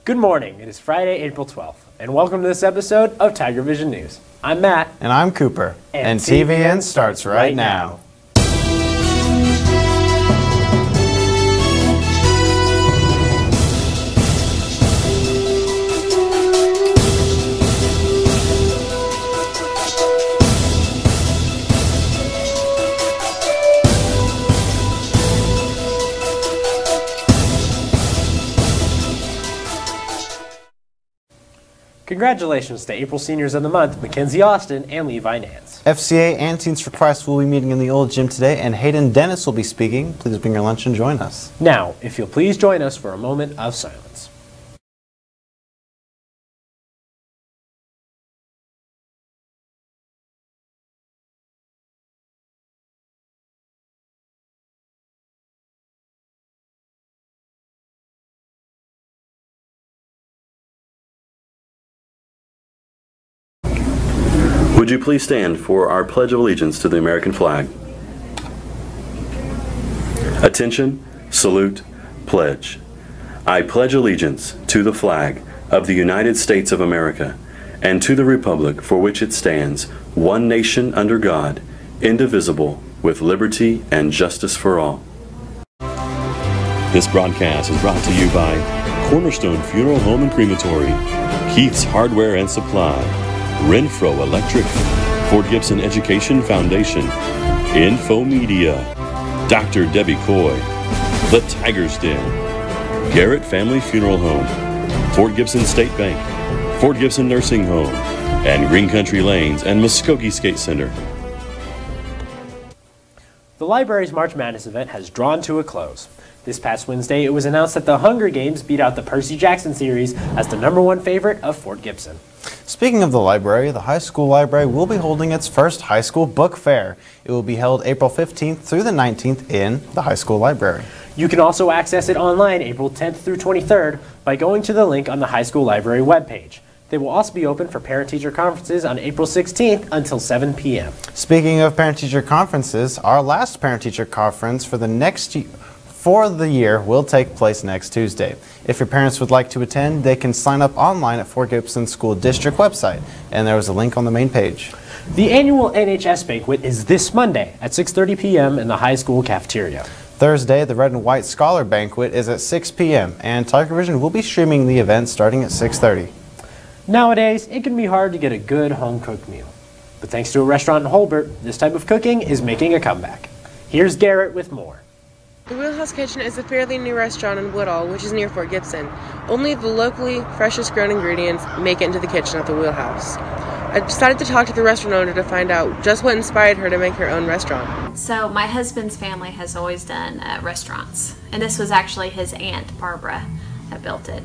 Good morning. It is Friday, April 12th, and welcome to this episode of Tiger Vision News. I'm Matt. And I'm Kooper. And TVN starts right now. Congratulations to April Seniors of the Month, Mackenzie Austin and Levi Nance. FCA and Teens for Christ will be meeting in the old gym today, and Hayden Dennis will be speaking. Please bring your lunch and join us. Now, if you'll please join us for a moment of silence. Would you please stand for our Pledge of Allegiance to the American flag? Attention, salute, pledge. I pledge allegiance to the flag of the United States of America and to the republic for which it stands, one nation under God, indivisible, with liberty and justice for all. This broadcast is brought to you by Cornerstone Funeral Home and Crematory, Keith's Hardware and Supply, Renfro Electric, Fort Gibson Education Foundation, Info Media, Dr. Debbie Coy, The Tiger's Den, Garrett Family Funeral Home, Fort Gibson State Bank, Fort Gibson Nursing Home, and Green Country Lanes and Muskogee Skate Center. The library's March Madness event has drawn to a close. This past Wednesday, it was announced that the Hunger Games beat out the Percy Jackson series as the #1 favorite of Fort Gibson. Speaking of the library, the high school library will be holding its first high school book fair. It will be held April 15th through the 19th in the high school library. You can also access it online April 10th through 23rd by going to the link on the high school library webpage. They will also be open for parent-teacher conferences on April 16th until 7 p.m. Speaking of parent-teacher conferences, our last parent-teacher conference for the year will take place next Tuesday. If your parents would like to attend, they can sign up online at Fort Gibson School District website, and there is a link on the main page. The annual NHS banquet is this Monday at 6:30 p.m. in the high school cafeteria. Thursday, the Red and White Scholar Banquet is at 6 p.m., and Tiger Vision will be streaming the event starting at 6:30. Nowadays, it can be hard to get a good home-cooked meal. But thanks to a restaurant in Holbert, this type of cooking is making a comeback. Here's Garrett with more. The Wheelhouse Kitchen is a fairly new restaurant in Woodall, which is near Fort Gibson. Only the locally freshest grown ingredients make it into the kitchen at the Wheelhouse. I decided to talk to the restaurant owner to find out just what inspired her to make her own restaurant. So my husband's family has always done restaurants, and this was actually his aunt Barbara that built it.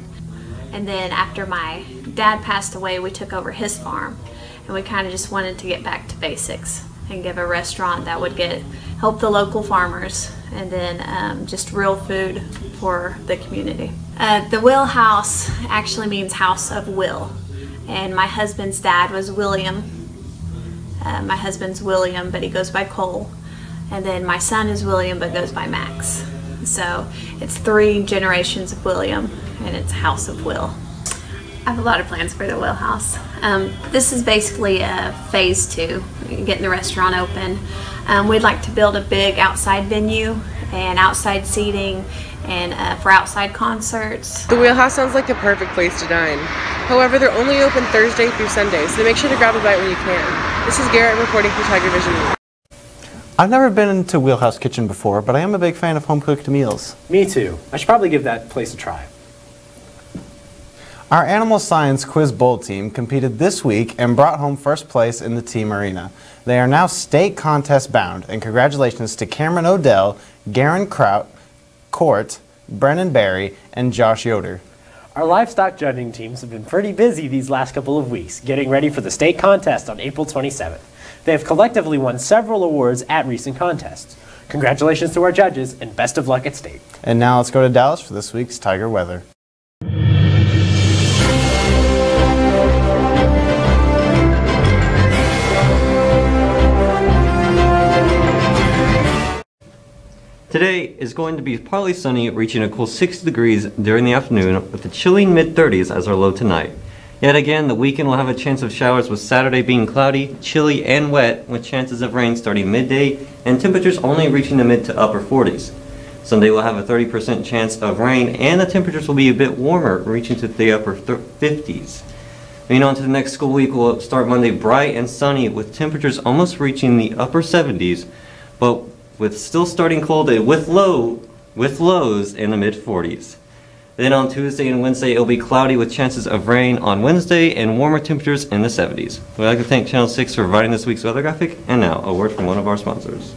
And then after my dad passed away, we took over his farm, and we kind of just wanted to get back to basics and give a restaurant that would help the local farmers, and then just real food for the community. The Wheelhouse actually means House of Will, and my husband's dad was William. My husband's William, but he goes by Cole, and then my son is William, but goes by Max. So it's 3 generations of William, and it's House of Will. I have a lot of plans for the Wheelhouse. This is basically phase 2, getting the restaurant open. We'd like to build a big outside venue and outside seating and for outside concerts. The Wheelhouse sounds like the perfect place to dine. However, they're only open Thursday through Sunday, so make sure to grab a bite when you can. This is Garrett reporting for Tiger Vision News. I've never been into Wheelhouse Kitchen before, but I am a big fan of home-cooked meals. Me too. I should probably give that place a try. Our Animal Science Quiz Bowl team competed this week and brought home first place in the team arena. They are now state contest bound, and congratulations to Cameron Odell, Garen Kraut, Court, Brennan Barry, and Josh Yoder. Our livestock judging teams have been pretty busy these last couple of weeks, getting ready for the state contest on April 27th. They have collectively won several awards at recent contests. Congratulations to our judges, and best of luck at state. And now let's go to Dallas for this week's Tiger weather. Today is going to be partly sunny, reaching a cool 60 degrees during the afternoon with a chilly mid-30s as our low tonight. Yet again, the weekend will have a chance of showers, with Saturday being cloudy, chilly, and wet, with chances of rain starting midday and temperatures only reaching the mid to upper 40s. Sunday will have a 30% chance of rain, and the temperatures will be a bit warmer, reaching to the upper 50s. Moving on to the next school week, we'll start Monday bright and sunny, with temperatures almost reaching the upper 70s, but with still starting cold and with lows in the mid 40s. Then on Tuesday and Wednesday, it'll be cloudy with chances of rain on Wednesday and warmer temperatures in the 70s. We'd like to thank Channel 6 for providing this week's weather graphic, and now a word from one of our sponsors.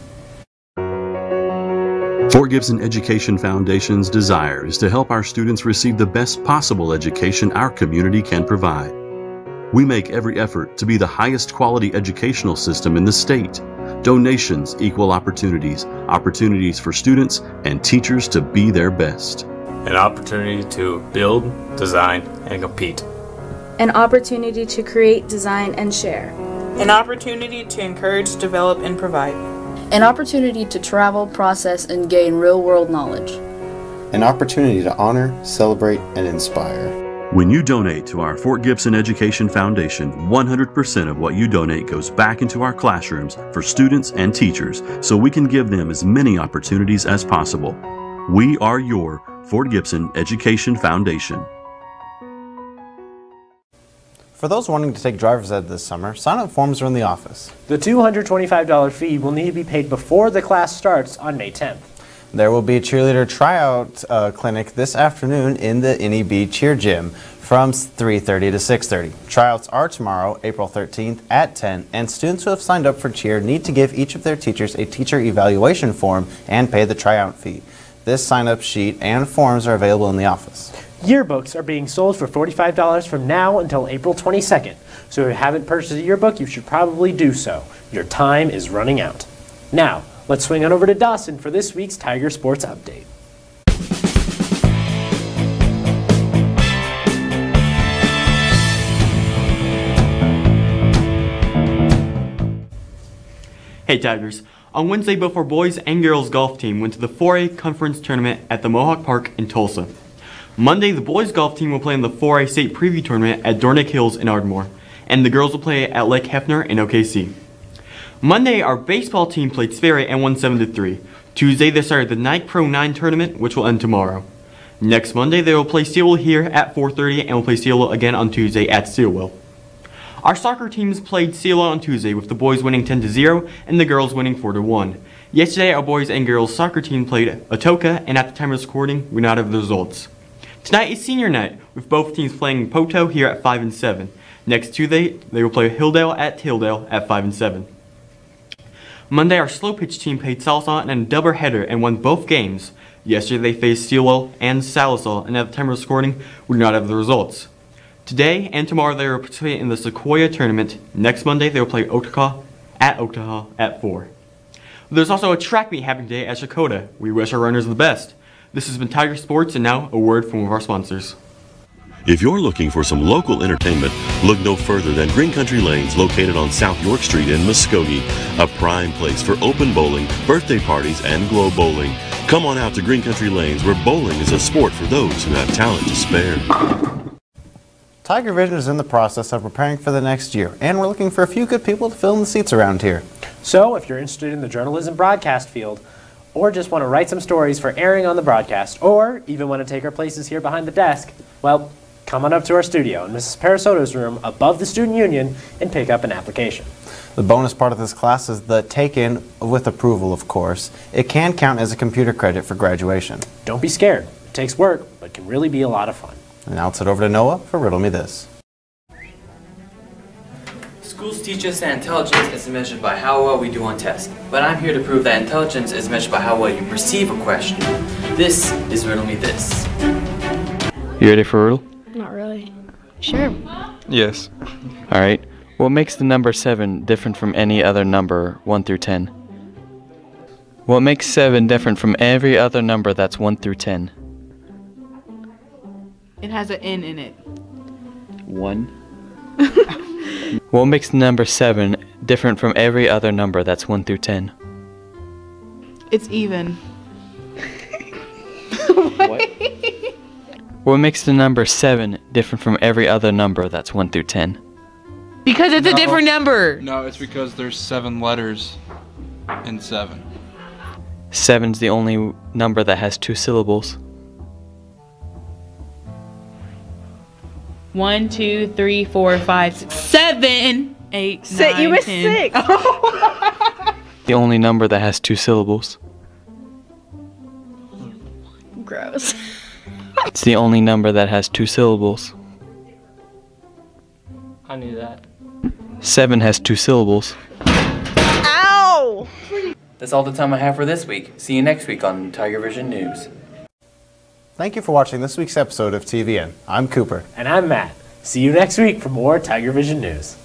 Fort Gibson Education Foundation's desire is to help our students receive the best possible education our community can provide. We make every effort to be the highest quality educational system in the state. Donations equal opportunities, opportunities for students and teachers to be their best. An opportunity to build, design, and compete. An opportunity to create, design, and share. An opportunity to encourage, develop, and provide. An opportunity to travel, process, and gain real-world knowledge. An opportunity to honor, celebrate, and inspire. When you donate to our Fort Gibson Education Foundation, 100% of what you donate goes back into our classrooms for students and teachers, so we can give them as many opportunities as possible. We are your Fort Gibson Education Foundation. For those wanting to take driver's ed this summer, sign-up forms are in the office. The $225 fee will need to be paid before the class starts on May 10th. There will be a cheerleader tryout clinic this afternoon in the NEB Cheer Gym from 3:30 to 6:30. Tryouts are tomorrow, April 13th at 10, and students who have signed up for cheer need to give each of their teachers a teacher evaluation form and pay the tryout fee. This sign-up sheet and forms are available in the office. Yearbooks are being sold for $45 from now until April 22nd, so if you haven't purchased a yearbook, you should probably do so. Your time is running out. Now, let's swing on over to Dawson for this week's Tiger Sports Update. Hey Tigers, on Wednesday both our boys and girls golf team went to the 4A conference tournament at the Mohawk Park in Tulsa. Monday the boys golf team will play in the 4A state preview tournament at Dornick Hills in Ardmore, and the girls will play at Lake Hefner in OKC. Monday our baseball team played Sperry and won 7-3. Tuesday they started the Nike Pro 9 tournament, which will end tomorrow. Next Monday they will play Steelville here at 4:30 and will play Steelville again on Tuesday at Steelville. Our soccer teams played Steelville on Tuesday, with the boys winning 10-0 and the girls winning 4-1. Yesterday our boys and girls soccer team played Atoka, and at the time of this recording we now have the results. Tonight is senior night, with both teams playing Poto here at 5 and 7. Next Tuesday they will play Hilldale at Tilldale at 5 and 7. Monday our slow pitch team played Salsa in a doubleheader and won both games. Yesterday they faced Steelwell and Sallisaw, and at the time of this recording we do not have the results. Today and tomorrow they will participate in the Sequoia tournament. Next Monday they will play Otaha at 4. There's also a track meet happening today at Shakota. We wish our runners the best. This has been Tiger Sports, and now a word from one of our sponsors. If you're looking for some local entertainment, look no further than Green Country Lanes, located on South York Street in Muskogee, a prime place for open bowling, birthday parties, and glow bowling. Come on out to Green Country Lanes, where bowling is a sport for those who have talent to spare. Tiger Vision is in the process of preparing for the next year, and we're looking for a few good people to fill in the seats around here. So, if you're interested in the journalism broadcast field, or just want to write some stories for airing on the broadcast, or even want to take our places here behind the desk, well, come on up to our studio in Mrs. Parasoto's room above the Student Union and pick up an application. The bonus part of this class is the take-in with approval, of course. It can count as a computer credit for graduation. Don't be scared. It takes work, but can really be a lot of fun. And now let's head over to Noah for Riddle Me This. Schools teach us that intelligence is measured by how well we do on tests, but I'm here to prove that intelligence is measured by how well you perceive a question. This is Riddle Me This. You ready for a riddle? Not really. Sure. Yes. Alright. What makes the number 7 different from any other number 1 through 10? What makes 7 different from every other number that's 1 through 10? It has an N in it. 1. What makes the number 7 different from every other number that's 1 through 10? It's even. What makes the number 7 different from every other number that's 1 through 10? Because it's a different number. No, it's because there's 7 letters in 7. 7's the only number that has 2 syllables. 1, 2, 3, 4, 5, 6, 7, 8, 9, You missed 10. 6. The only number that has 2 syllables. Gross. It's the only number that has 2 syllables. I knew that. 7 has 2 syllables. Ow! That's all the time I have for this week. See you next week on Tiger Vision News. Thank you for watching this week's episode of TVN. I'm Kooper. And I'm Matt. See you next week for more Tiger Vision News.